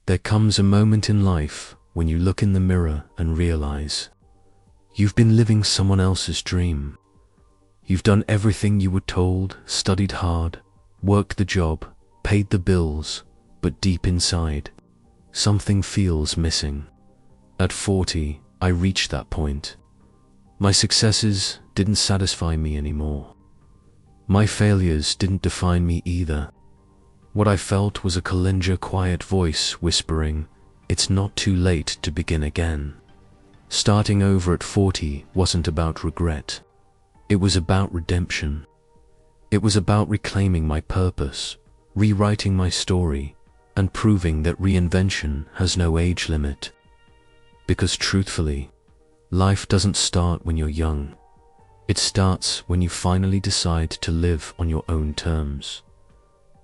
There comes a moment in life when you look in the mirror and realize you've been living someone else's dream. You've done everything you were told, studied hard, worked the job, paid the bills, but deep inside, something feels missing. At 40, I reached that point. My successes didn't satisfy me anymore. My failures didn't define me either. What I felt was a quiet voice whispering, "It's not too late to begin again." Starting over at 40 wasn't about regret. It was about redemption. It was about reclaiming my purpose, rewriting my story, and proving that reinvention has no age limit. Because truthfully, life doesn't start when you're young. It starts when you finally decide to live on your own terms.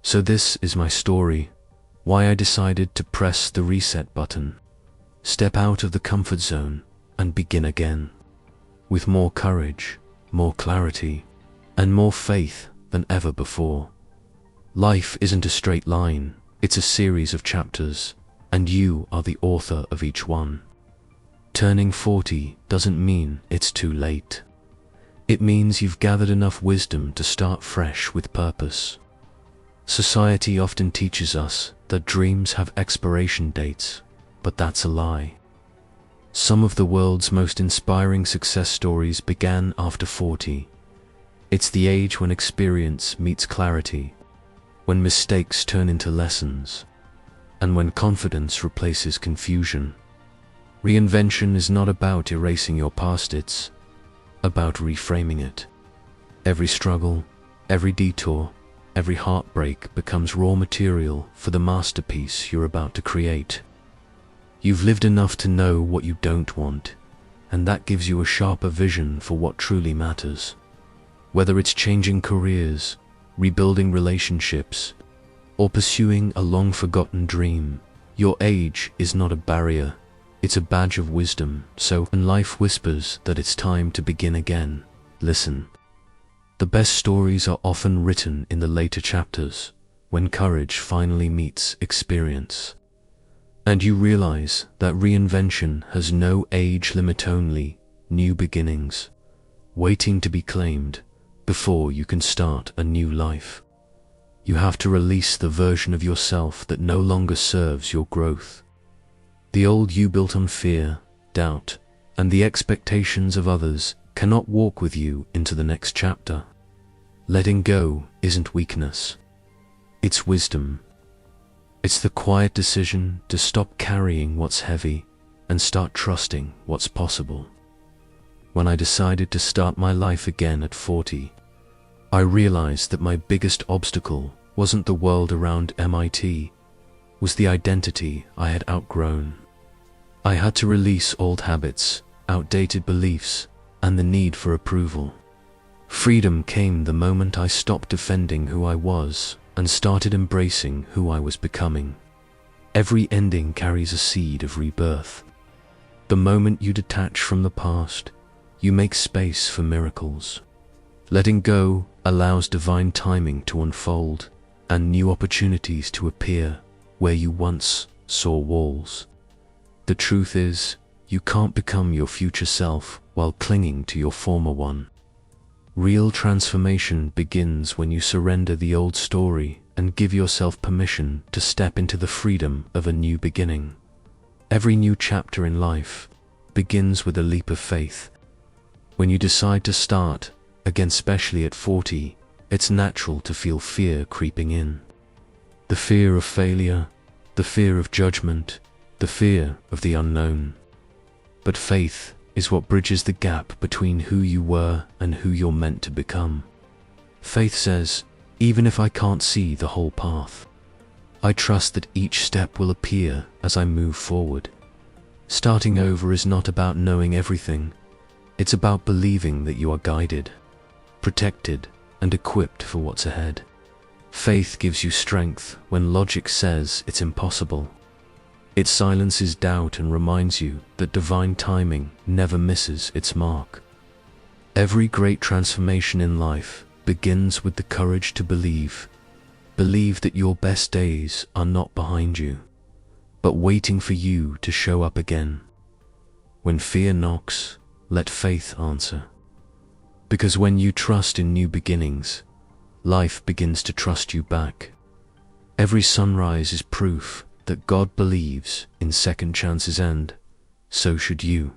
So this is my story, why I decided to press the reset button, step out of the comfort zone, and begin again. With more courage, more clarity, and more faith than ever before. Life isn't a straight line, it's a series of chapters, and you are the author of each one. Turning 40 doesn't mean it's too late. It means you've gathered enough wisdom to start fresh with purpose. Society often teaches us that dreams have expiration dates, but that's a lie. Some of the world's most inspiring success stories began after 40. It's the age when experience meets clarity, when mistakes turn into lessons, and when confidence replaces confusion. Reinvention is not about erasing your past, it's about reframing it. Every struggle, every detour, every heartbreak becomes raw material for the masterpiece you're about to create. You've lived enough to know what you don't want, and that gives you a sharper vision for what truly matters. Whether it's changing careers, rebuilding relationships, or pursuing a long-forgotten dream, your age is not a barrier, it's a badge of wisdom. So when life whispers that it's time to begin again, listen. The best stories are often written in the later chapters, when courage finally meets experience. And you realize that reinvention has no age limit, only new beginnings, waiting to be claimed before you can start a new life. You have to release the version of yourself that no longer serves your growth. The old you built on fear, doubt, and the expectations of others cannot walk with you into the next chapter. Letting go isn't weakness. It's wisdom. It's the quiet decision to stop carrying what's heavy and start trusting what's possible. When I decided to start my life again at 40, I realized that my biggest obstacle wasn't the world around MIT, was the identity I had outgrown. I had to release old habits, outdated beliefs, and the need for approval. Freedom came the moment I stopped defending who I was and started embracing who I was becoming. Every ending carries a seed of rebirth. The moment you detach from the past, you make space for miracles. Letting go allows divine timing to unfold and new opportunities to appear where you once saw walls. The truth is, you can't become your future self while clinging to your former one. Real transformation begins when you surrender the old story and give yourself permission to step into the freedom of a new beginning. Every new chapter in life begins with a leap of faith. When you decide to start, again especially at 40, it's natural to feel fear creeping in. The fear of failure, the fear of judgment, the fear of the unknown. But faith is what bridges the gap between who you were and who you're meant to become. Faith says, even if I can't see the whole path, I trust that each step will appear as I move forward. Starting over is not about knowing everything, it's about believing that you are guided, protected, and equipped for what's ahead. Faith gives you strength when logic says it's impossible. It silences doubt and reminds you that divine timing never misses its mark. Every great transformation in life begins with the courage to believe. Believe that your best days are not behind you, but waiting for you to show up again. When fear knocks, let faith answer. Because when you trust in new beginnings, life begins to trust you back. Every sunrise is proof that God believes in second chances, and so should you.